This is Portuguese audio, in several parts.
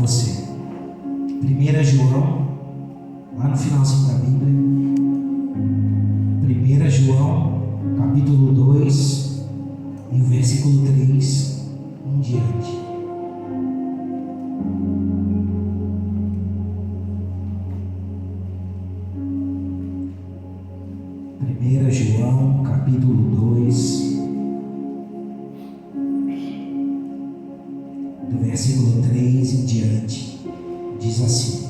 você. 1 João, lá no finalzinho da Bíblia, 1 João, capítulo 2, e o versículo 3 em diante. João, capítulo 2, do versículo 3 em diante, diz assim: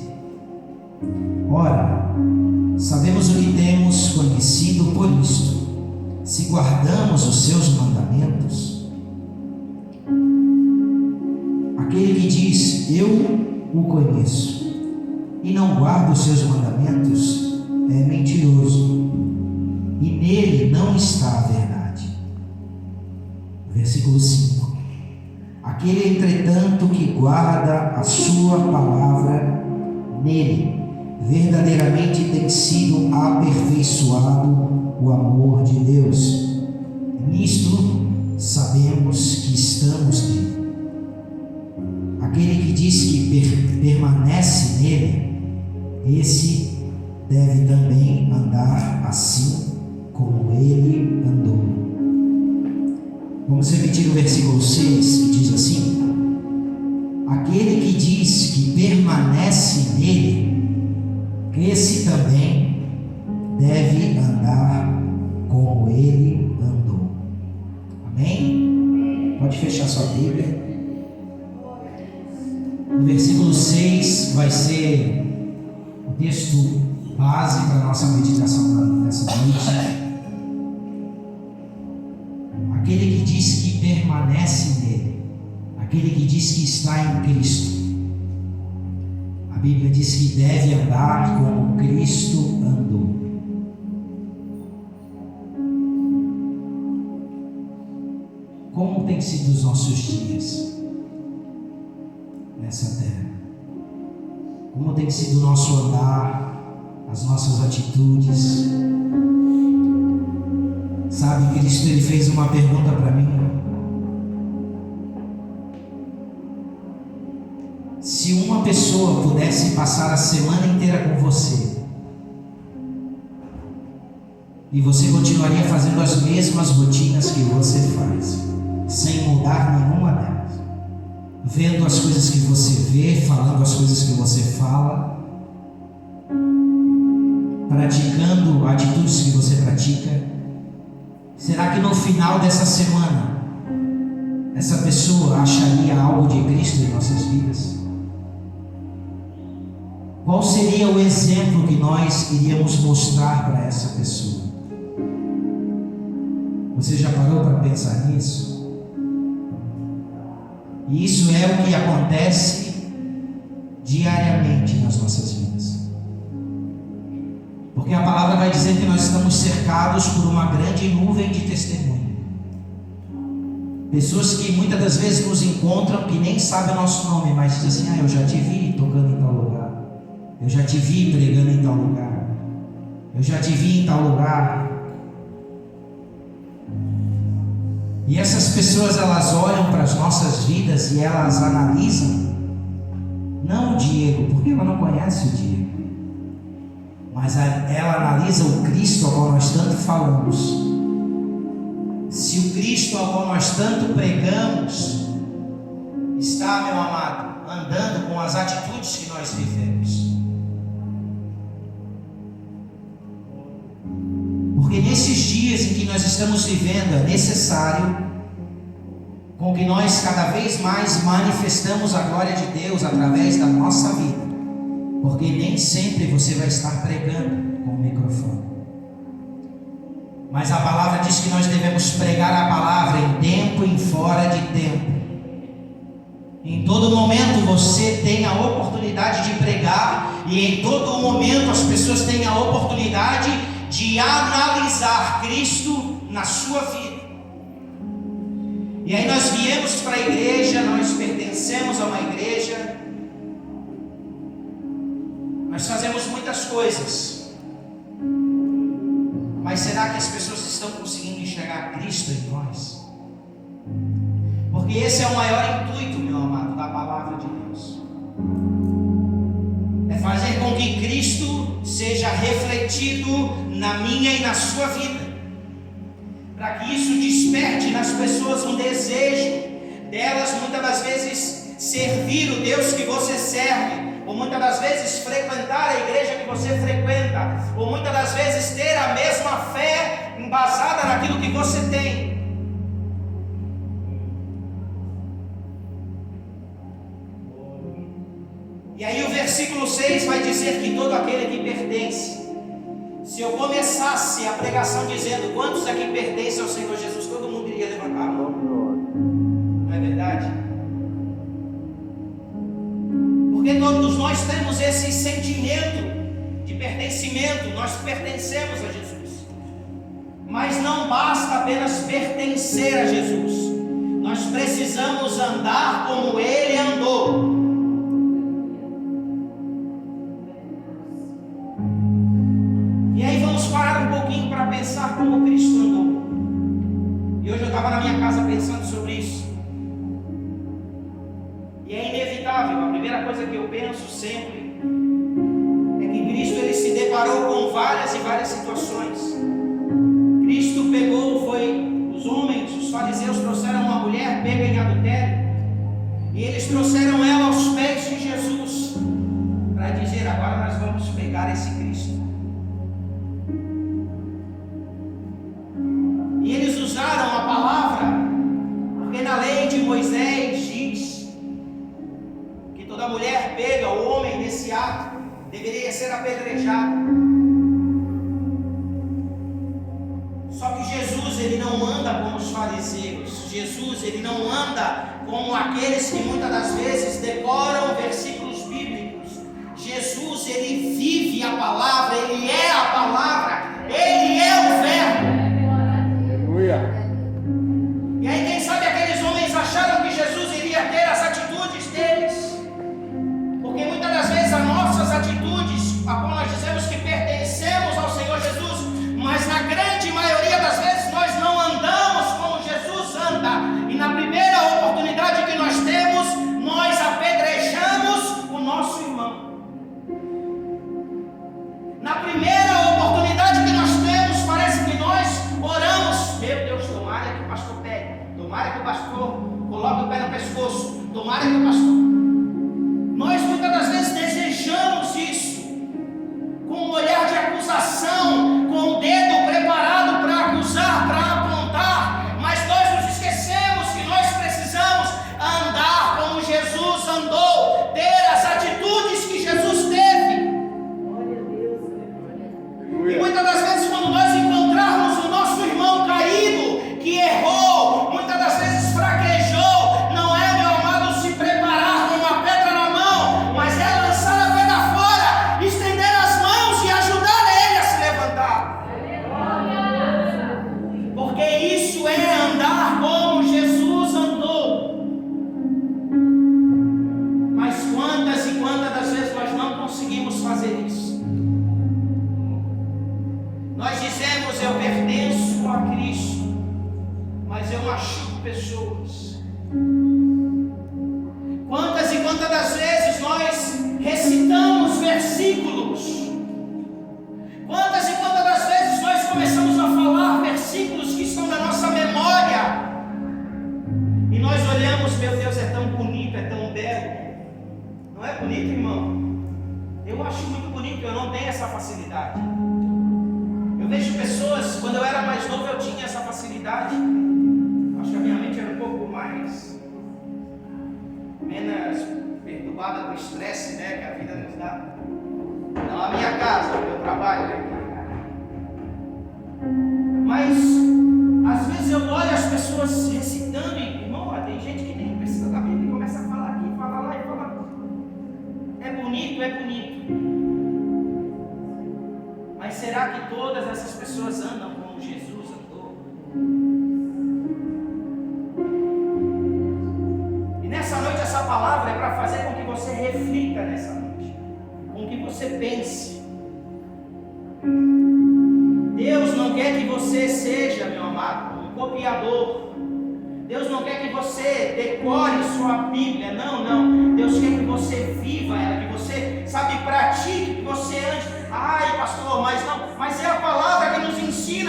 Ora, sabemos o que temos conhecido por isto, se guardamos os seus mandamentos. Aquele que diz, eu o conheço, e não guarda os seus mandamentos, é mentiroso, e nele não está a verdade. Versículo 5: Aquele, entretanto, que guarda a sua palavra, nele verdadeiramente tem sido aperfeiçoado o amor de Deus. Nisto sabemos que estamos nele. Aquele que diz que permanece nele, esse deve também andar assim como ele andou. Vamos repetir o versículo 6, que diz assim: Aquele que diz que permanece nele, esse também deve andar como ele andou. Amém? Pode fechar sua Bíblia. O versículo 6 vai ser o texto base para a nossa meditação nessa noite. Aquele que diz que permanece nele, aquele que diz que está em Cristo, a Bíblia diz que deve andar como Cristo andou. Como tem sido os nossos dias nessa terra? Como tem sido o nosso andar, as nossas atitudes? Sabe, Cristo, ele fez uma pergunta para mim: se uma pessoa pudesse passar a semana inteira com você, e você continuaria fazendo as mesmas rotinas que você faz, sem mudar nenhuma delas, vendo as coisas que você vê, falando as coisas que você fala, praticando atitudes que você pratica, será que no final dessa semana essa pessoa acharia algo de Cristo em nossas vidas? Qual seria o exemplo que nós iríamos mostrar para essa pessoa? Você já parou para pensar nisso? E isso é o que acontece diariamente nas nossas vidas. Porque a palavra vai dizer que nós estamos cercados por uma grande nuvem de testemunho. Pessoas que muitas das vezes nos encontram, que nem sabem o nosso nome, mas dizem assim: eu já te vi tocando em tal lugar, eu já te vi pregando em tal lugar, eu já te vi em tal lugar. E essas pessoas, elas olham para as nossas vidas e elas analisam, não o Diego, porque ela não conhece o Diego, mas ela analisa o Cristo ao qual nós tanto falamos. Se o Cristo ao qual nós tanto pregamos está, meu amado, andando com as atitudes que nós vivemos. Porque nesses dias em que nós estamos vivendo, é necessário com que nós cada vez mais manifestamos a glória de Deus através da nossa vida. Porque nem sempre você vai estar pregando com o microfone. Mas a palavra diz que nós devemos pregar a palavra em tempo e em fora de tempo. Em todo momento você tem a oportunidade de pregar, e em todo momento as pessoas têm a oportunidade de analisar Cristo na sua vida. E aí nós viemos para a igreja, nós pertencemos a uma igreja, nós fazemos muitas coisas, mas será que as pessoas estão conseguindo enxergar Cristo em nós? Porque esse é o maior intuito, meu amado, da palavra de Deus. seja refletido na minha e na sua vida, para que isso desperte nas pessoas um desejo delas, muitas das vezes, servir o Deus que você serve, ou muitas das vezes frequentar a igreja que você frequenta, ou muitas das vezes ter a mesma fé embasada naquilo que você tem. E aí o versículo 6 vai dizer que todo aquele que pertence, se eu começasse a pregação dizendo quantos aqui pertencem ao Senhor Jesus, todo mundo iria levantar a mão. Não é verdade? Porque todos nós temos esse sentimento de pertencimento, nós pertencemos a Jesus. Mas não basta apenas pertencer a Jesus, nós precisamos andar como Ele andou. E aí vamos parar um pouquinho para pensar como Cristo andou. E hoje eu estava na minha casa pensando sobre isso. E é inevitável, a primeira coisa que eu penso sempre é que Cristo ele se deparou com várias e várias situações. Cristo pegou, os homens, os fariseus trouxeram uma mulher pega em adultério, e eles trouxeram ela aos pés de Jesus, para dizer, agora nós vamos pegar esse Cristo. E eles usaram a palavra, porque na lei de Moisés diz que toda mulher pega o homem nesse ato deveria ser apedrejado. Só que Jesus ele não anda como os fariseus. Jesus ele não anda como aqueles que muitas das vezes decoram versículos bíblicos. Jesus ele vive a palavra, ele é a palavra, ele é o verbo. E aí quem sabe aqueles homens acharam que Jesus iria ter as atitudes deles, porque muitas das vezes as nossas atitudes, a qual nós dizemos que pertencemos ao Senhor Jesus, mas na grande maioria das vezes nós não andamos como Jesus anda, e na primeira oportunidade que nós temos, nós apedrejamos o nosso irmão. Na primeira oportunidade que nós temos, parece que nós oramos, meu Deus, tomara que o pastor pegue, tomara que o pastor coloque o pé no pescoço, tomara que o pastor... Nós muitas das vezes desejamos isso, com um olhar de acusação, com o dedo preparado para acusar, para apontar, mas nós nos esquecemos que nós precisamos andar como Jesus andou, ter as atitudes que Jesus teve. E muitas das vezes quando nós encontrarmos o nosso irmão caído, que errou, muitas das vezes fraquejou, não é, meu amado, se preparar com uma pedra na mão, mas é lançar a pedra fora, estender as mãos e ajudar ele a se levantar. Porque isso é andar como Jesus andou. Mas quantas e quantas das vezes nós não conseguimos fazer isso? Nós dizemos, eu pertenço a Cristo, mas eu machuco pessoas. Quantas e quantas das vezes nós recitamos versículos? Quantas e quantas das vezes nós começamos a falar versículos que estão na nossa memória? E nós olhamos, meu Deus, é tão bonito, é tão belo. Não é bonito, irmão? Eu acho muito bonito, eu não tenho essa facilidade. Eu vejo pessoas, quando eu era mais novo eu tinha essa facilidade. Acho que a minha mente era um pouco menos perturbada com o estresse, né, que a vida nos dá. Não a minha casa, o meu trabalho, né? Mas às vezes eu olho as pessoas recitando e, irmão, tem gente que nem precisa da Bíblia e começa a falar aqui, fala lá e fala. É bonito, é bonito. Mas será que todas essas pessoas andam como Jesus andou? E nessa noite essa palavra é para fazer com que você reflita nessa noite, com que você pense. Deus não quer que você seja, meu amado, um copiador. Deus não quer que você decore sua Bíblia, não. Deus quer que você viva ela, que você, pratique, que você ande. Ai,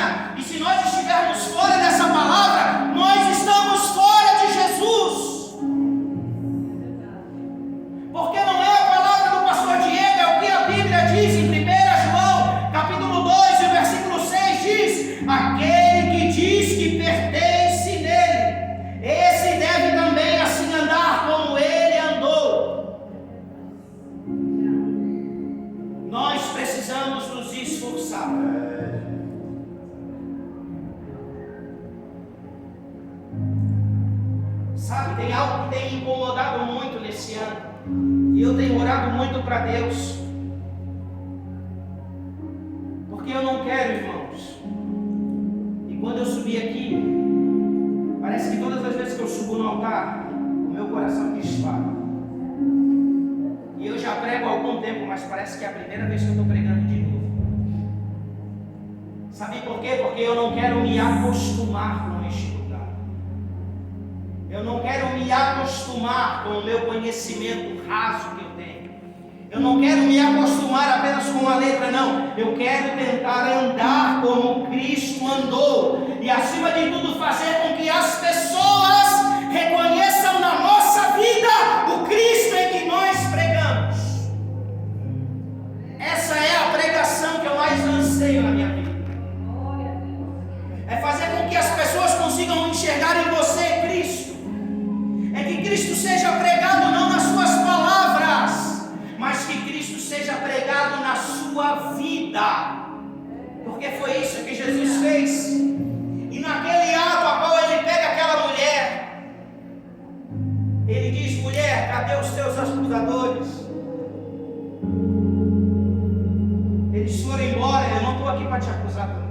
ensina. E se nós estivermos fora dessa palavra, nós estamos fora de Jesus. Porque não é a palavra do pastor Diego, é o que a Bíblia diz em 1 João, capítulo 2, e versículo 6 diz: aquele que diz que pertence nele, esse deve também assim andar como ele andou. Nós precisamos nos esforçar. Sabe, tem algo que tem me incomodado muito nesse ano, e eu tenho orado muito para Deus, porque eu não quero, irmãos. E quando eu subi aqui, parece que todas as vezes que eu subo no altar, o meu coração dispara. E eu já prego há algum tempo, mas parece que é a primeira vez que eu estou pregando de novo. Sabe por quê? Porque eu não quero me acostumar com este lugar. Eu não quero me acostumar com o meu conhecimento raso que eu tenho. Eu não quero me acostumar apenas com a letra, não. Eu quero tentar andar como Cristo andou. E acima de tudo fazer com que as pessoas reconheçam na nossa vida o Cristo em que nós pregamos. Essa é a pregação que eu mais anseio na minha vida. É fazer com que as pessoas consigam enxergar em você Cristo. É que Cristo seja pregado não nas suas palavras, mas que Cristo seja pregado na sua vida. Porque foi isso que Jesus fez. E naquele ato a qual ele pega aquela mulher, ele diz: mulher, cadê os teus acusadores? Eles foram embora, eu não estou aqui para te acusar também.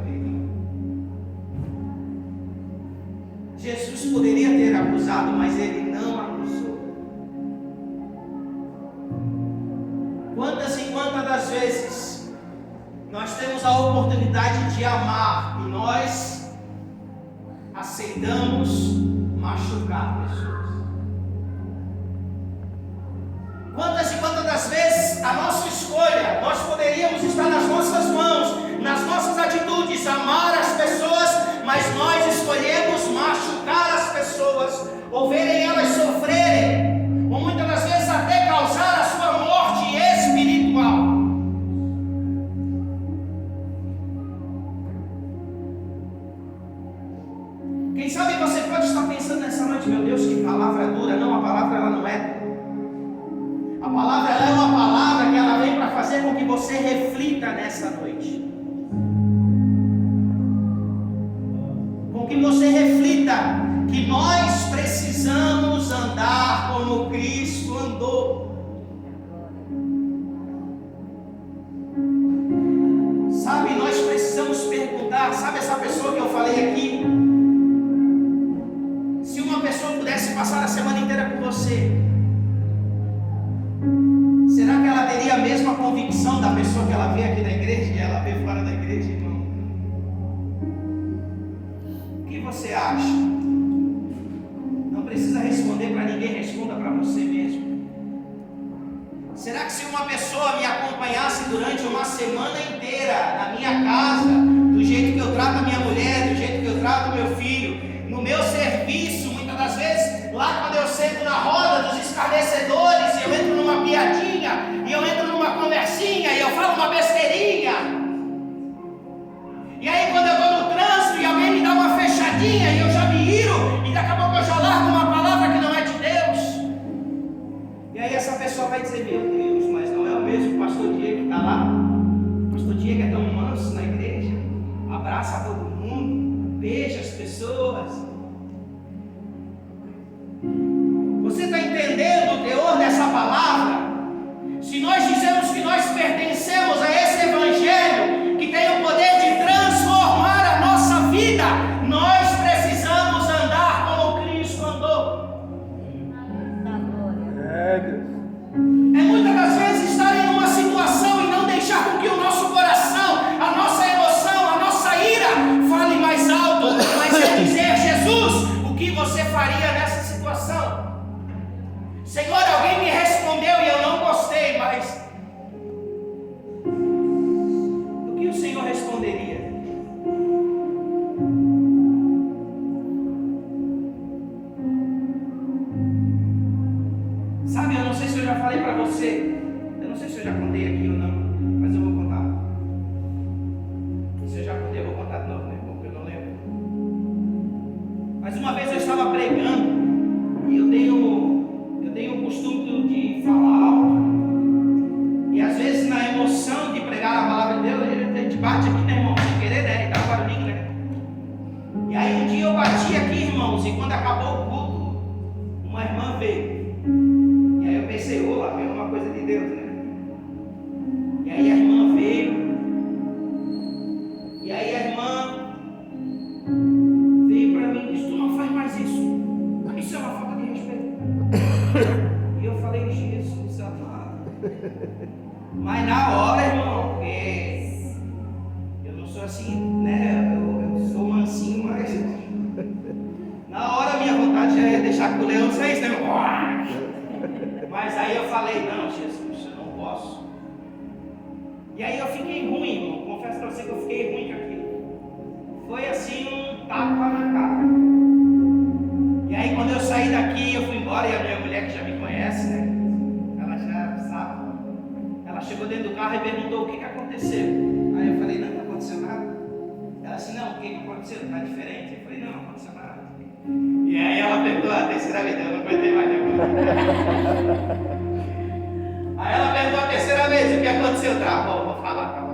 Jesus poderia ter acusado, mas ele não acusou. Quantas e quantas das vezes nós temos a oportunidade de amar e nós aceitamos machucar pessoas? Quantas e quantas das vezes a nossa escolha, nós poderíamos estar nas nossas mãos, nas nossas atitudes, amar as pessoas, mas nós escolhemos machucar as pessoas, ou verem elas sofrerem, ou muitas das vezes até causar a sua morte espiritual. Quem sabe você pode estar pensando nessa noite: meu Deus, que palavra dura. Não, a palavra ela não é dura. A palavra ela é uma palavra que ela vem para fazer com que você reflita nessa noite. Com que você reflita que nós precisamos andar como Cristo andou. Sabe, nós precisamos perguntar, sabe essa pessoa que eu falei aqui? Se uma pessoa pudesse passar a semana inteira com você, será que ela teria a mesma convicção da pessoa que ela vê aqui na igreja e ela vê fora da igreja, irmão? O que você acha? Não precisa responder para ninguém, responda para você mesmo. Será que se uma pessoa me acompanhasse durante uma semana inteira na minha casa, do jeito que eu trato a minha mulher, do jeito que eu trato o meu filho, no meu serviço, muitas das vezes, lá quando eu sento na roda dos escarnecedores, eu entro numa piadinha, e eu entro numa conversinha, e eu falo uma besteirinha, e aí quando eu estou no trânsito e alguém me dá uma fechadinha, e eu já me iro, e daqui a pouco eu já largo uma palavra que não é de Deus, e aí essa pessoa vai dizer: meu Deus, mas não é o mesmo pastor Diego que está lá? O pastor Diego é tão manso na igreja, abraça todo mundo, beija as pessoas. Você está entendendo o teor dessa palavra? Se nós dizemos que nós pertencemos a esse evangelho que tem o poder de transformar a nossa vida, nós precisamos andar como Cristo andou. É muitas das vezes estar em uma situação e não deixar com que o nosso coração, a nossa emoção, a nossa ira fale mais alto, mas é dizer: Jesus, já falei para você, eu não sei se eu já contei aqui ou não, mas eu vou contar. Se eu já contei, eu vou contar de novo, né? Porque eu não lembro. Mas uma vez eu estava pregando e eu tenho o costume de falar alto. E às vezes na emoção de pregar a palavra de Deus, a gente bate aqui, né, irmão? Sem querer, né? E dá um barulhinho, né? E aí um dia eu bati aqui, irmãos, e quando acabou o culto, uma irmã veio. E aí eu pensei, lá veio uma coisa de Deus, né? E aí a irmã veio. E aí a irmã veio para mim e disse: tu não faz mais isso. Isso é uma falta de respeito. E eu falei: Jesus amado. Mas na hora, irmão, porque eu não sou assim, né? Eu sou mansinho, mas na hora a minha vontade já é deixar que o leão saísse, né? Mas aí eu falei: não, Jesus, eu não posso. E aí eu fiquei ruim, irmão. Confesso para você que eu fiquei ruim com aquilo. Foi assim um tapa na cara. E aí quando eu saí daqui, eu fui embora, e a minha mulher, que já me conhece, né? Ela já sabe. Ela chegou dentro do carro e perguntou: o que aconteceu? Aí eu falei: não aconteceu nada. Ela disse: não, o que aconteceu? Está diferente? Eu falei: não aconteceu nada. E aí ela perguntou a terceira vez, eu não aguentei mais, né? Aí ela perguntou a terceira vez: o que aconteceu? Tá bom, vou falar, tá bom.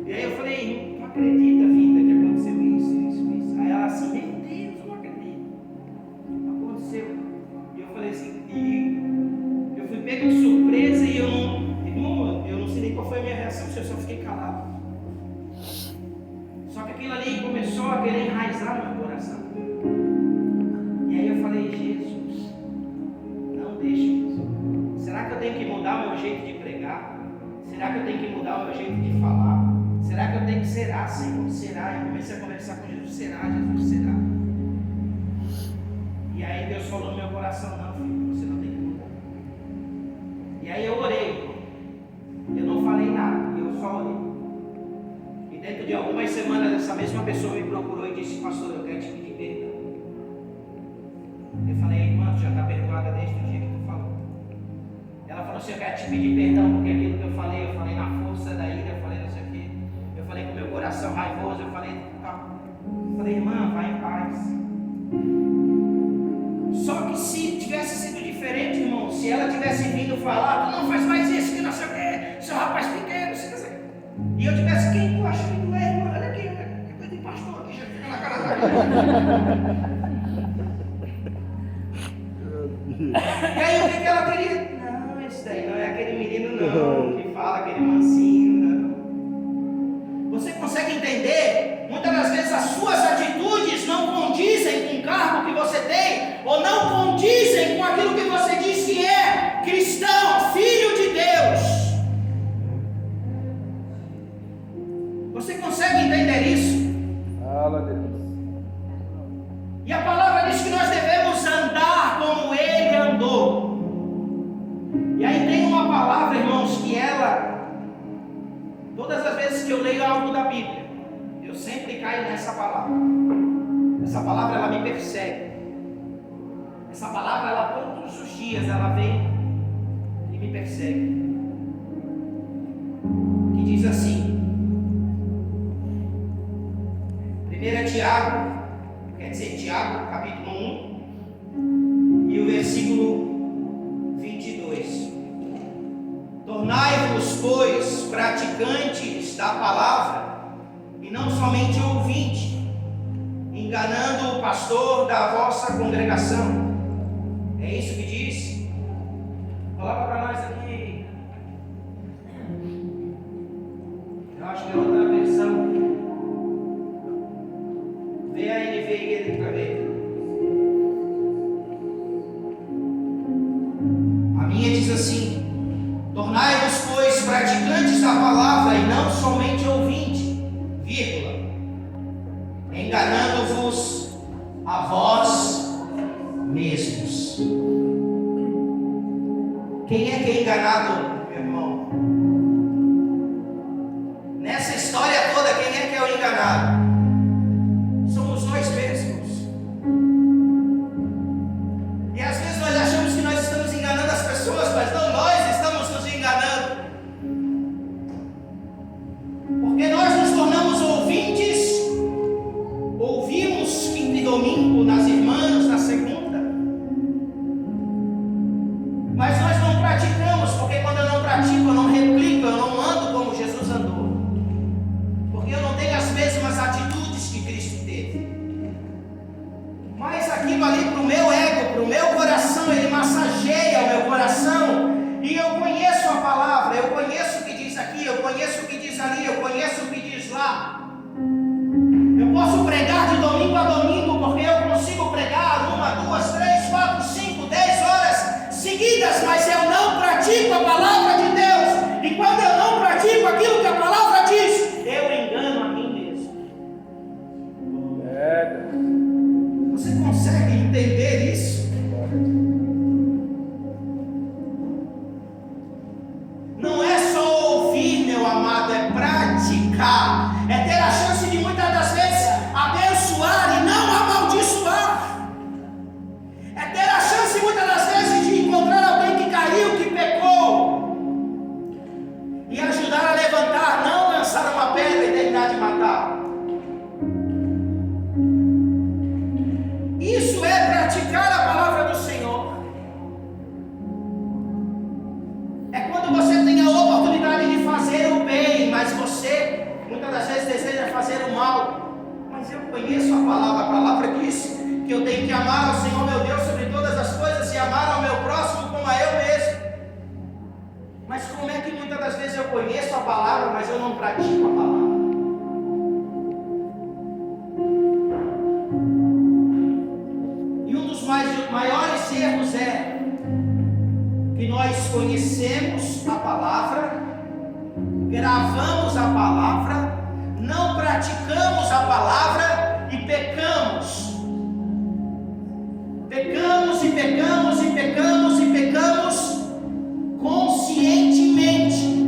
E aí eu falei: não acredita, vida, que aconteceu isso. Aí ela assim: meu Deus, eu não acredito. Aconteceu. E eu falei assim, e eu fui pego de surpresa e eu não sei nem qual foi a minha reação, eu só fiquei calado. Só que aquilo ali começou a querer enraizar no meu coração. E aí eu falei: Jesus, não deixe isso. Será que eu tenho que mudar o meu jeito de pregar? Será que eu tenho que mudar o meu jeito de falar? Será que eu tenho que será, Senhor? Será? Eu comecei a conversar com Jesus: será, Jesus, será? E aí Deus falou no meu coração: não, filho, você não tem que mudar. E aí eu orei. Eu não falei nada, eu só orei. E dentro de algumas semanas essa mesma pessoa me procurou e disse: pastor, eu quero te pedir perdão. Eu falei: irmã, tu já está perdoada desde o dia que tu falou. Ela falou assim: eu quero te pedir perdão porque aquilo que eu falei na força da ira, eu falei não sei o quê. Eu falei com meu coração raivoso, eu falei: irmã, vai em paz. Só que se tivesse sido diferente, irmão, se ela tivesse vindo falar: tu não faz mais isso, que não sei o quê, seu rapaz pequeno, sei o quê. E eu tivesse: quem tu acha que tu é, irmã? Olha aqui, que coisa de pastor aqui, já fica na cara da E aí o que ela teria? Não, esse daí não é aquele menino não, que fala aquele mansinho, não. Você consegue entender? Muitas das vezes as suas atitudes não condizem com o cargo que você tem, ou não condizem com aquilo que você diz que é cristão, filho de Deus. Você consegue entender isso? Fala, Deus. E a palavra diz que nós devemos andar como Ele andou. E aí tem uma palavra, irmãos, que todas as vezes que eu leio algo da Bíblia, eu sempre caio nessa palavra. Essa palavra, ela me persegue. Essa palavra, ela todos os dias, ela vem e me persegue. Que diz assim, 1 Tiago, quer dizer, Tiago, capítulo 1, e o versículo 22. Tornai-vos, pois, praticantes da palavra, e não somente ouvintes, enganando o pastor da vossa congregação. É isso que diz? Coloca para nós aqui. Eu acho que é outra versão. Vê a NVI ali para ver. A minha diz assim: tornai-vos, pois, praticantes da palavra e não somente ouvintes, vírgula, enganando-vos a vós mesmos. Quem é que é enganado, meu irmão? Nessa história toda, quem é que é o enganado? Somos nós mesmos. E às vezes nós achamos que nós estamos enganando as pessoas, pratico, eu não replico, eu não ando como Jesus andou. Porque eu não tenho as mesmas atitudes que Cristo teve. Mas aquilo ali para o meu ego, para o meu coração, ele massageia o meu coração. E eu conheço a palavra, eu conheço o que diz aqui, eu conheço o que diz ali, eu conheço o que diz lá. Eu posso pregar de domingo a domingo, porque eu consigo pregar 1, 2, 3, 4, 5, 10 horas seguidas, mas eu não pratico a palavra de Deus. E quando eu não pratico aquilo que a palavra diz, eu engano a mim mesmo. Você consegue entender isso? Não é só ouvir, meu amado, é praticar. É ter a chance de muitas das vezes abençoar e não amaldiçoar. É ter a chance muitas das vezes de encontrar alguém que caiu, que pecou, e ajudar a levantar, não lançar uma pedra e terminar de matar. Isso é praticar a palavra do Senhor. É quando você tem a oportunidade de fazer o bem, mas você muitas das vezes deseja fazer o mal. Mas eu conheço a palavra diz que eu tenho que amar ao Senhor meu Deus sobre todas as coisas e amar ao meu próximo como a eu mesmo. Mas como é que muitas das vezes eu conheço a palavra, mas eu não pratico a palavra? E um dos maiores erros é que nós conhecemos a palavra, gravamos a palavra, não praticamos a palavra e pecamos. Pecamos e pecamos e pecamos e pecamos conscientemente,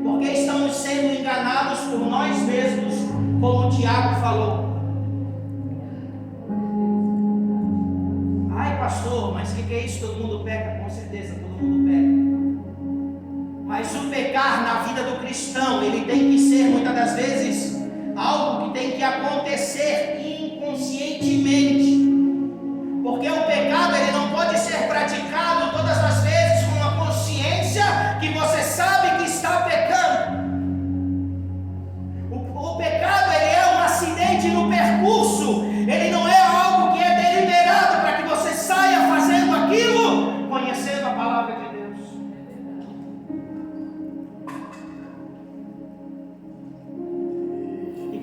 porque estamos sendo enganados por nós mesmos, como o Tiago falou. Ai, pastor, mas o que é isso? Todo mundo peca? Com certeza, todo mundo peca. Mas o pecar na vida do cristão, ele tem que ser, muitas das vezes, algo que tem que acontecer inconscientemente. Porque o pecado, ele não pode ser praticado todas as vezes com a consciência que você sabe que está pecando. O pecado, ele é um acidente no percurso. Ele não é algo que é deliberado para que você saia fazendo aquilo, conhecendo a palavra de Deus. E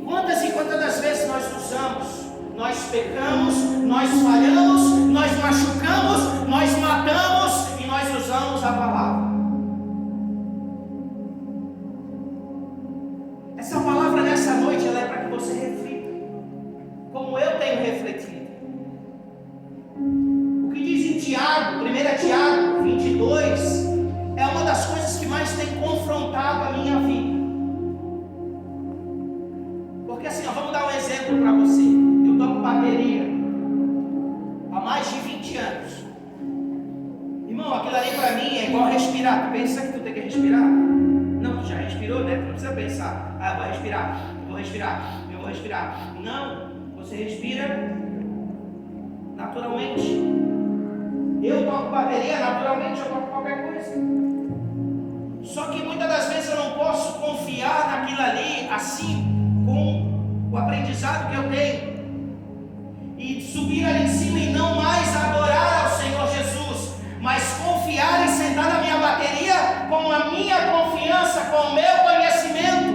quantas das vezes nós usamos, nós pecamos, nós falhamos, nós machucamos, nós matamos e nós usamos a palavra. Essa palavra nessa noite, ela é para que você reflita, como eu tenho refletido. O que diz em Tiago, 1 Tiago 22, é uma das coisas que mais tem confrontado a minha vida. Porque assim, vamos dar um exemplo para você. Eu toco bateria há mais de 20 anos. Irmão, aquilo ali para mim é igual respirar. Tu pensa que tu tem que respirar? Não, tu já respirou, né? Tu não precisa pensar. Ah, eu vou respirar, eu vou respirar, eu vou respirar. Não, você respira naturalmente. Eu toco bateria, naturalmente eu toco qualquer coisa. Só que muitas das vezes eu não posso confiar naquilo ali assim, com o aprendizado que eu tenho, e subir ali em cima e não mais adorar ao Senhor Jesus, mas confiar em sentar na minha bateria com a minha confiança, com o meu conhecimento.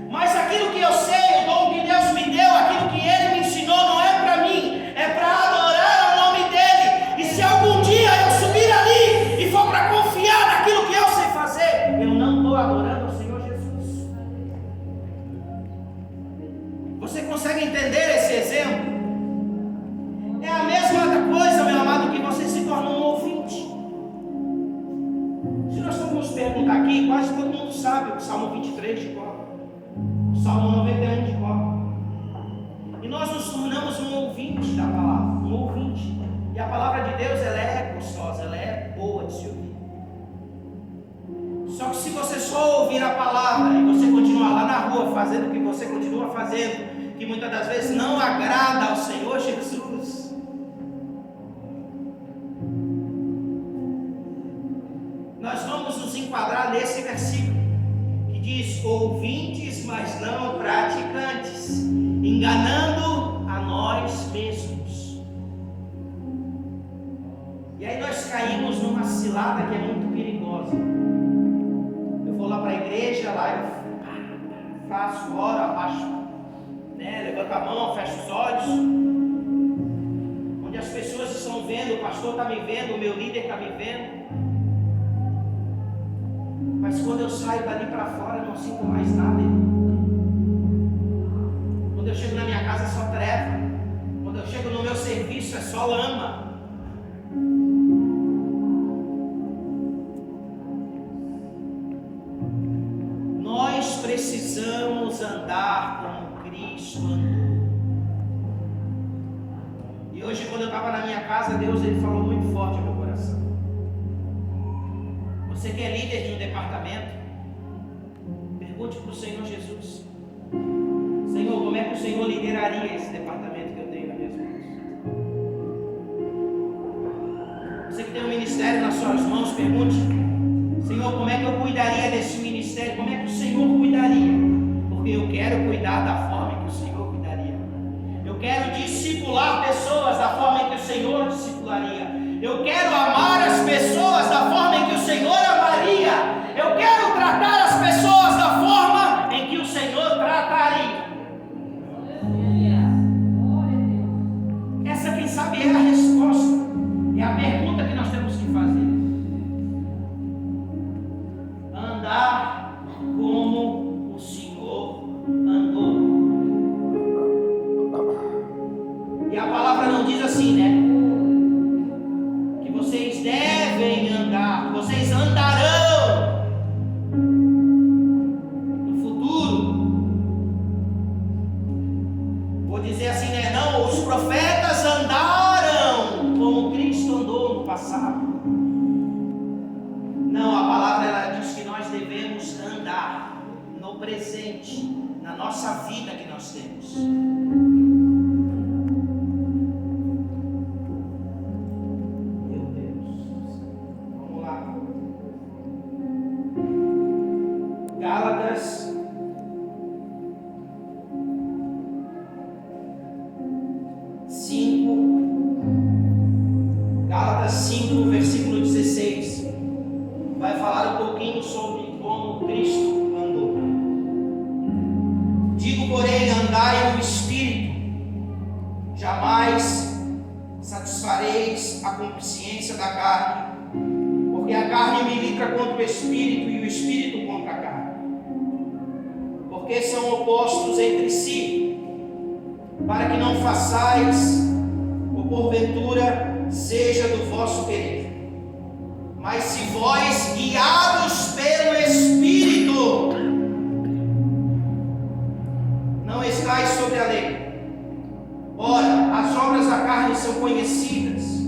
Mas aquilo que eu sei, o dom que Deus me deu, aquilo que Ele me ensinou, não é para mim, é para adorar o nome dEle. E se algum dia eu subir ali e for para confiar naquilo que eu sei fazer, eu não estou adorando ao Senhor Jesus. Você consegue entender esse exemplo? É a mesma coisa, meu amado, que você se torna um ouvinte. Se nós formos perguntar aqui, quase todo mundo sabe o Salmo 23 de cor, o Salmo 91 de cor. E nós nos tornamos um ouvinte da palavra, um ouvinte. E a palavra de Deus, ela é gostosa, ela é boa de se ouvir. Só que se você só ouvir a palavra e você continuar lá na rua fazendo o que você continua fazendo, que muitas das vezes não agrada ao Senhor Jesus, nós vamos enquadrar nesse versículo, que diz: ouvintes, mas não praticantes, enganando a nós mesmos. E aí nós caímos numa cilada que é muito perigosa. Eu vou lá para a igreja, lá eu faço, oro, abaixo, levanto a mão, fecho os olhos, onde as pessoas estão vendo, o pastor está me vendo, o meu líder está me vendo. Mas quando eu saio dali para fora, eu não sinto mais nada. Quando eu chego na minha casa, é só treva. Quando eu chego no meu serviço, é só lama. Nós precisamos andar como Cristo andou. E hoje, quando eu estava na minha casa, Deus ele falou muito forte ao meu coração. Você que é líder de um departamento, pergunte para o Senhor Jesus: Senhor, como é que o Senhor lideraria esse departamento que eu tenho nas minhas mãos? Você que tem um ministério nas suas mãos, pergunte: Senhor, como é que eu cuidaria desse ministério? Como é que o Senhor cuidaria? Porque eu quero cuidar da forma que o Senhor cuidaria. Eu quero discipular pessoas da forma em que o Senhor discipularia. Eu quero amar as pessoas da forma em que o Senhor amaria. Eu quero tratar as pessoas da forma em que o Senhor trataria. Essa, quem sabe, é a resposta. É a pergunta que nós temos que fazer. Andar como o Senhor andou. E a palavra não diz assim, né? Vocês devem andar, vocês andarão no futuro. Vou dizer assim, né? Não, os profetas andaram como Cristo andou no passado. Não, a palavra ela diz que nós devemos andar no presente, na nossa vida que nós temos. Gálatas 5, versículo 16, vai falar um pouquinho sobre como Cristo andou. Digo, porém, andai no Espírito, jamais satisfareis a concupiscência da carne, porque a carne milita contra o Espírito e o Espírito contra a carne, porque são opostos entre si, para que não façais, ou porventura seja do vosso querer. Mas se vós, guiados pelo Espírito, não estáis sobre a lei. Ora, as obras da carne são conhecidas: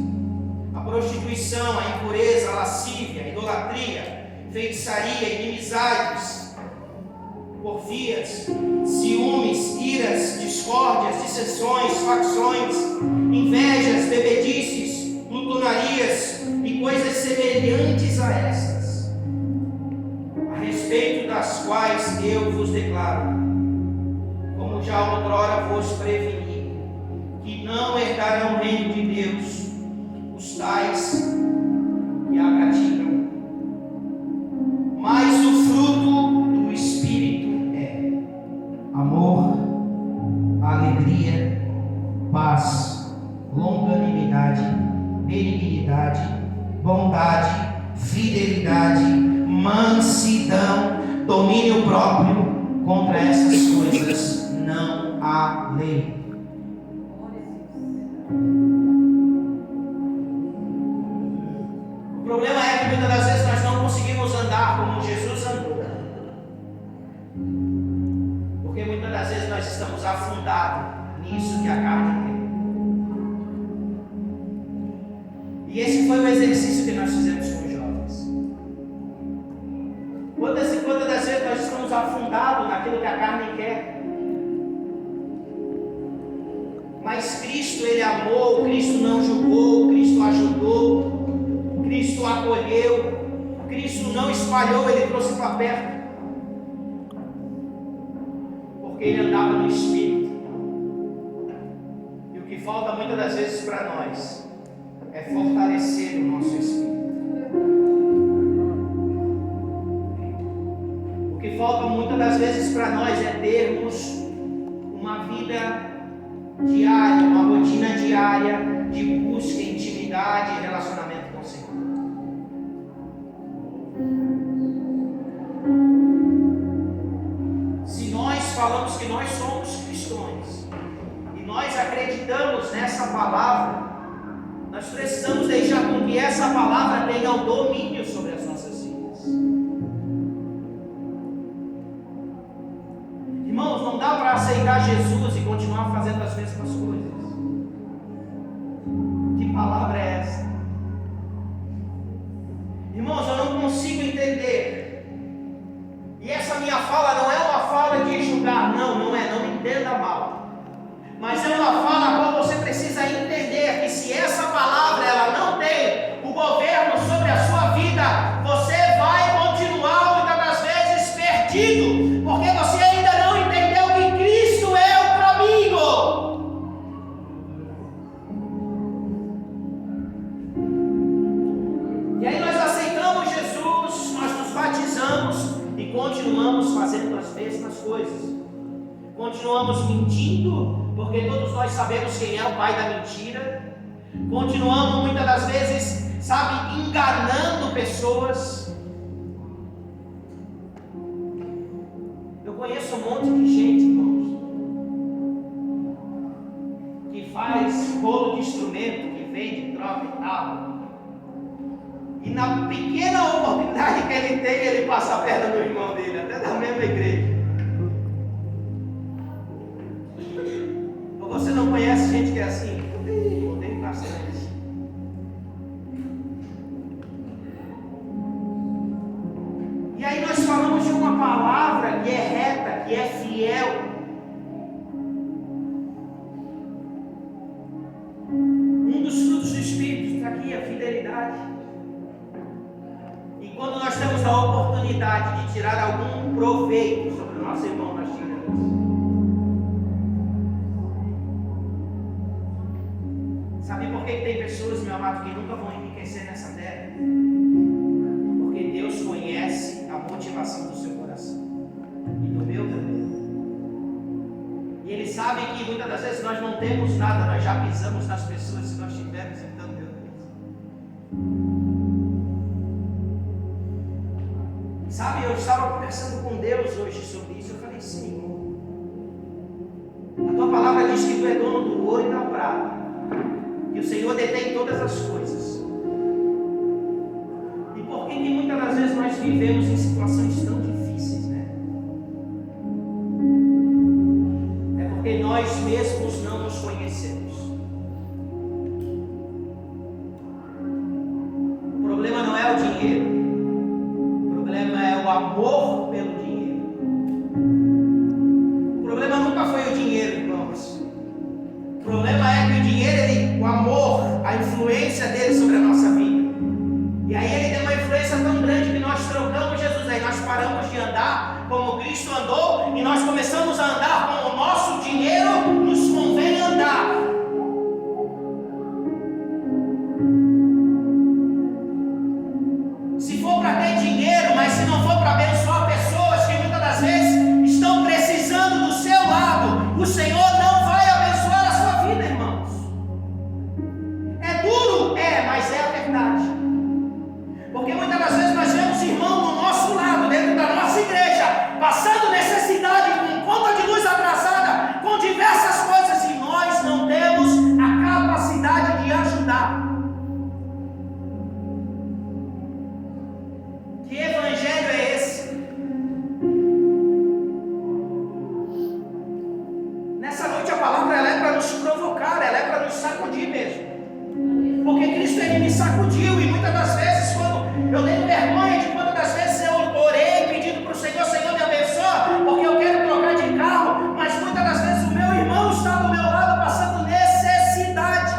a prostituição, a impureza, a lascívia, a idolatria, feitiçaria, inimizades, porfias, ciúmes, iras, discórdias, dissensões, facções, invejas, bebedices, glutonarias e coisas semelhantes a estas, a respeito das quais eu vos declaro, como já outrora vos preveni, que não herdarão o reino de Deus os tais que a praticam. Mas o fruto do Espírito é amor, alegria, paz, longanimidade, benignidade, bondade, fidelidade, mansidão, domínio próprio. Contra essas coisas não há lei. O problema é que muitas das vezes nós não conseguimos andar como Jesus andou, porque muitas das vezes nós estamos afundados nisso que a carne tem. E esse foi o exercício que nós fizemos com os jovens. Quantas das vezes nós estamos afundados naquilo que a carne quer? Mas Cristo, Ele amou, Cristo não julgou, Cristo ajudou, Cristo acolheu, Cristo não espalhou, Ele trouxe para perto. Porque Ele andava no Espírito. E o que falta muitas das vezes para nós é fortalecer o nosso Espírito. O que falta muitas das vezes para nós é termos uma vida diária, uma rotina diária de busca, intimidade e relacionamento com o Senhor. Se nós falamos que nós somos cristãos e nós acreditamos nessa palavra, nós precisamos deixar com que essa palavra tenha o domínio sobre as nossas vidas. Irmãos, não dá para aceitar Jesus e continuar fazendo as mesmas coisas. Que palavra é essa? Irmãos, eu não consigo entender. E essa minha fala não é uma fala de julgar, não é, não me entenda mal. Mas é uma fala a qual você precisa entender que se essa palavra ela não tem o governo sobre a sua vida, você vai continuar muitas das vezes perdido, porque você ainda não entendeu que Cristo é o caminho. E aí nós aceitamos Jesus, nós nos batizamos e continuamos fazendo as mesmas coisas. Continuamos mentindo, porque todos nós sabemos quem é o pai da mentira. Continuamos muitas das vezes, enganando pessoas. Eu conheço um monte de gente, irmãos, que faz bolo de instrumento, que vende, troca e tal. E na pequena oportunidade que ele tem, ele passa a perna no irmão dele, até da mesma igreja. Você não conhece gente que é assim? Tem bastante. E aí nós falamos de uma palavra que é reta, que é fiel. Um dos frutos do Espírito está aqui, a fidelidade. E quando nós temos a oportunidade de tirar algum proveito sobre o nosso irmão, nós tiramos. Sabe por que tem pessoas, meu amado, que nunca vão enriquecer nessa terra? Porque Deus conhece a motivação do seu coração e do meu também. E Ele sabe que muitas das vezes nós não temos nada, nós já pisamos nas pessoas. Se nós tivermos, então, meu Deus. Sabe, eu estava conversando com Deus hoje sobre isso. Eu falei, Senhor, a tua palavra diz que tu é dono do ouro e da prata. E o Senhor detém todas as coisas. E por que muitas das vezes nós vivemos em situações tão difíceis, né? É porque nós mesmos não nos conhecemos. O problema não é o dinheiro. O problema é o amor pelo dinheiro. O problema nunca foi o dinheiro, irmãos. O problema é que o dinheiro, o amor, a influência dele sobre a nossa vida. E aí ele tem uma influência tão grande que nós trocamos Jesus. Aí nós paramos de andar como Cristo andou e nós começamos a andar como o nosso dinheiro nos convém andar. Se for para ter dinheiro, mas se não for para abençoar pessoas que muitas das vezes estão precisando do seu lado, o Senhor não vai abençoar a sua vida, irmãos. É duro? É, mas é a verdade. Porque muitas das vezes nós vemos irmão do nosso lado, dentro da nossa igreja, passando necessidade, com conta de luz atrasada, com diversas coisas, e nós não temos a capacidade de ajudar. Que evangelho é esse? Nessa noite a palavra ela é para nos provocar, ela é para nos sacudir mesmo. Porque Cristo ele me sacudiu, e muitas das vezes quando eu tenho vergonha de quantas das vezes eu orei pedindo para o Senhor, Senhor me abençoa, porque eu quero trocar de carro, mas muitas das vezes o meu irmão está do meu lado passando necessidade.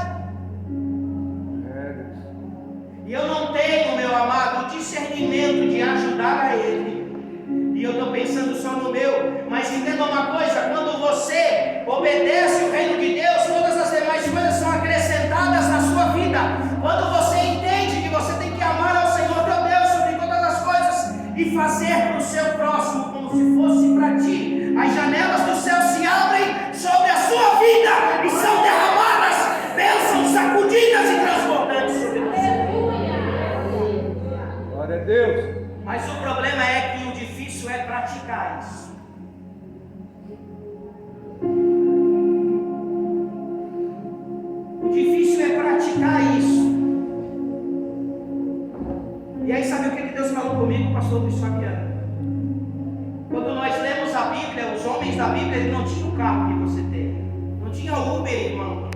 E eu não tenho, meu amado, discernimento agradar a Ele. E eu estou pensando só no meu. Mas entenda uma coisa: quando você obedece o reino de Deus, todas as demais coisas são acrescentadas na sua vida. Quando você entende que você tem que amar ao Senhor teu Deus sobre todas as coisas e fazer para o seu próximo como se fosse para ti, as janelas do céu se abrem sobre a sua vida e são derramadas bênçãos sacudidas e transbordantes sobre você. Glória a Deus. Mas o problema é que o difícil é praticar isso. O difícil é praticar isso. E aí sabe o que Deus falou comigo, pastor Luiz Fabiano? Quando nós lemos a Bíblia, os homens da Bíblia, eles não tinham o carro que você tem. Não tinha Uber, irmão.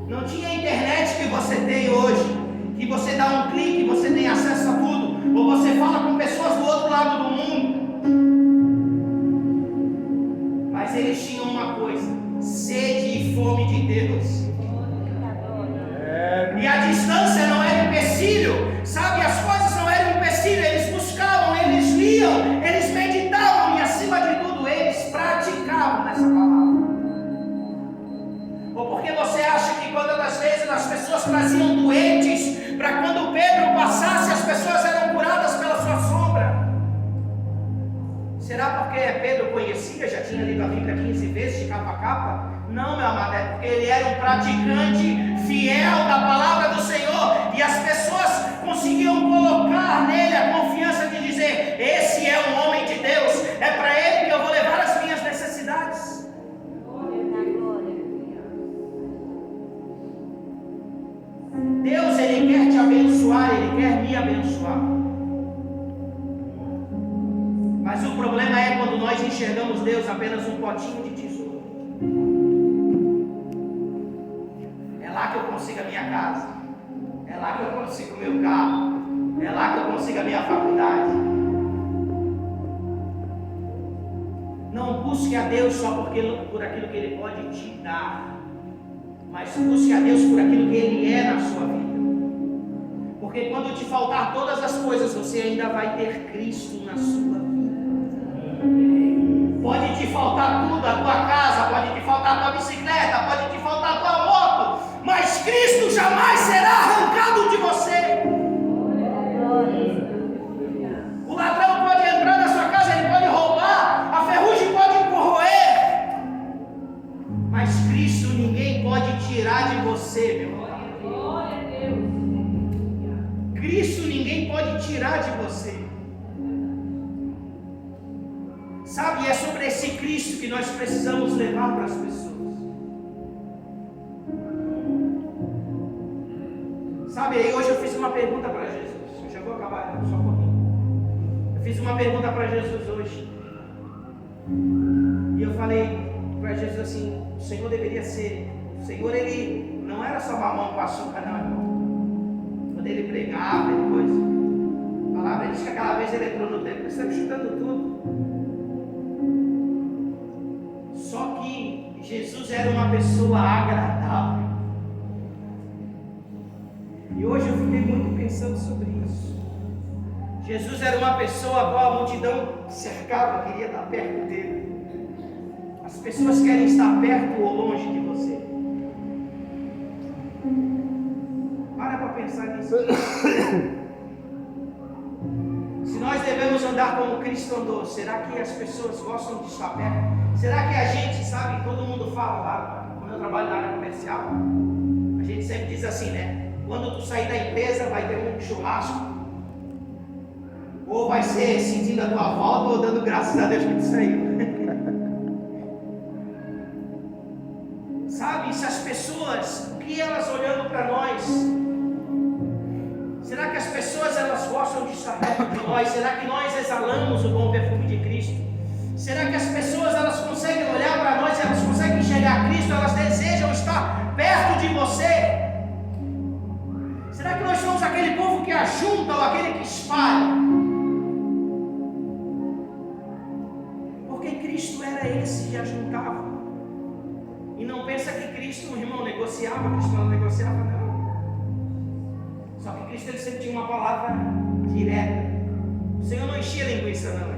Não tinha a internet que você tem hoje. Que você dá um clique, você tem acesso a tudo. Ou você fala com pessoas do outro lado do mundo. Mas eles tinham uma coisa: sede e fome de Deus. E a distância não era empecilho, sabe? As coisas não eram empecilho. Eles buscavam, eles liam, eles meditavam e, acima de tudo, eles praticavam nessa palavra. Ou porque você acha que quando às vezes as pessoas traziam doentes para quando Pedro passasse, as pessoas eram curadas pela sua sombra? Será porque Pedro conhecia, já tinha lido a Bíblia 15 vezes de capa a capa? Não, meu amado, é porque ele era um praticante fiel da palavra do Senhor, e as pessoas conseguiam colocar nele a confiança de dizer: esse é um homem de Deus, é para ele que eu vou levar as minhas necessidades. Deus, Ele quer te abençoar, Ele quer me abençoar. Mas o problema é quando nós enxergamos Deus apenas um potinho de tesouro. É lá que eu consigo a minha casa, é lá que eu consigo o meu carro, é lá que eu consigo a minha faculdade. Não busque a Deus só por aquilo que Ele pode te dar, mas busque a Deus por aquilo que Ele é na sua vida. Porque quando te faltar todas as coisas, você ainda vai ter Cristo na sua vida. Pode te faltar tudo, a tua casa, pode te faltar a tua bicicleta, pode te faltar a tua moto, mas Cristo jamais será arrancado de você. O ladrão pode entrar na sua casa, ele pode roubar, a ferrugem pode corroer, mas Cristo ninguém pode tirar de você, meu irmão. Cristo ninguém pode tirar de você. Sabe, é sobre esse Cristo que nós precisamos levar para as pessoas. Sabe, aí hoje eu fiz uma pergunta para Jesus. Eu já vou acabar, só um pouquinho. Eu fiz uma pergunta para Jesus hoje. E eu falei para Jesus assim: o Senhor deveria ser. O Senhor, Ele não era só mamão com açúcar, não, irmão. Quando Ele pregava e coisa, a palavra diz que aquela vez Ele entrou no templo, Ele estava chutando tudo. Só que Jesus era uma pessoa agradável. E hoje eu fiquei muito pensando sobre isso. Jesus era uma pessoa a qual a multidão cercava, queria estar perto dele. As pessoas querem estar perto ou longe de você. Para pensar nisso. Se nós devemos andar como Cristo andou, será que as pessoas gostam de estar perto? Será que a gente, sabe, todo mundo fala lá, quando eu trabalho na área comercial, a gente sempre diz assim, né? Quando tu sair da empresa vai ter um churrasco, ou vai ser sentindo a tua volta, ou dando graças a Deus que tu saiu. Sabe, se as pessoas, o que elas olhando para nós, será que as pessoas elas gostam de estar perto de nós? Será que nós exalamos o bom perfume de Cristo? Será que as pessoas elas conseguem olhar para nós, elas conseguem enxergar Cristo, elas desejam estar perto de você? Será que nós somos aquele povo que ajunta ou aquele que espalha? Porque Cristo era esse que ajuntava. E não pensa que Cristo, irmão, negociava. Cristo não negociava, não. Só que Cristo ele sempre tinha uma palavra direta. O Senhor não enchia linguiça, não.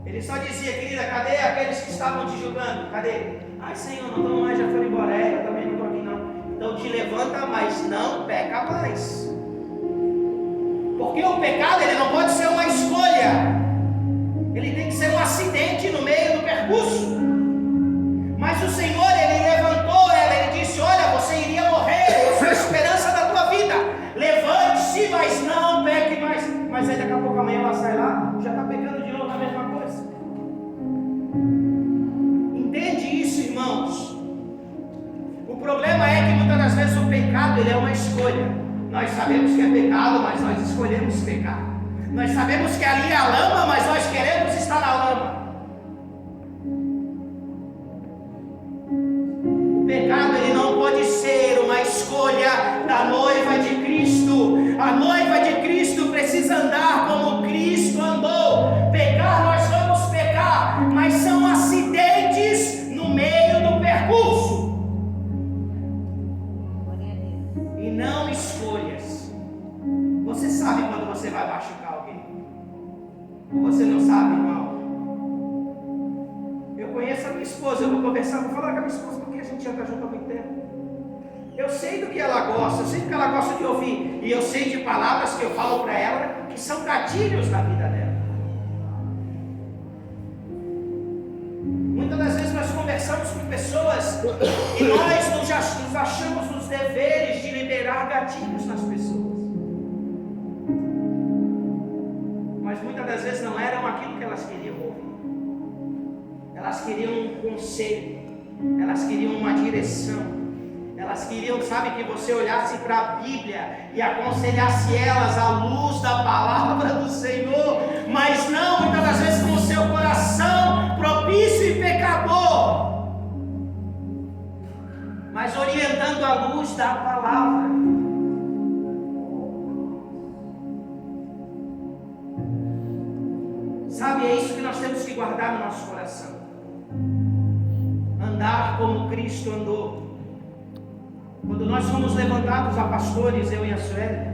Ele só dizia: querida, cadê aqueles que estavam te julgando? Cadê? Ai, Senhor, não estão mais, já foram embora. Eu também não estou aqui, não. Então te levanta, mas não peca mais. Porque o pecado, ele não pode ser uma escolha. Ele tem que ser um acidente no meio do percurso. Mas o Senhor, ele levantou ela, ele disse: olha, você iria morrer, eu sou a esperança da tua vida. Levante-se, mas não peque mais. Mas aí daqui a pouco amanhã ela sai lá, já está pecando de novo a mesma coisa. Entende isso, irmãos? O problema é que muitas das vezes o pecado, ele é uma escolha. Nós sabemos que é pecado, mas nós escolhemos pecar. Nós sabemos que ali é a lama, mas nós queremos estar na lama. O pecado, ele não pode ser uma escolha da noiva de Cristo. A noiva de Cristo precisa andar como Cristo andou. Pecar, nós vamos pecar, mas são acidentes no meio do percurso. E não escolhas. Você sabe quando você vai machucar alguém? Ou você não sabe, irmão? Eu conheço a minha esposa, eu vou conversar, vou falar com a minha esposa porque a gente já está junto há muito tempo. Eu sei do que ela gosta, eu sei do que ela gosta de ouvir, e eu sei de palavras que eu falo para ela que são gatilhos na vida dela. Muitas das vezes nós conversamos com pessoas e nós nos achamos nos deveres de liberar gatilhos nas pessoas. Mas muitas das vezes não eram aquilo que elas queriam ouvir. Elas queriam um conselho, elas queriam uma direção. Elas queriam, sabe, que você olhasse para a Bíblia e aconselhasse elas à luz da palavra do Senhor, mas não, muitas das vezes com o seu coração propício e pecador, mas orientando à luz da palavra. Sabe, é isso que nós temos que guardar no nosso coração. Andar como Cristo andou. Quando nós fomos levantados a pastores, eu e a Sueli,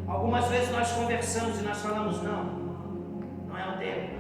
algumas vezes nós conversamos e nós falamos: não é o tempo.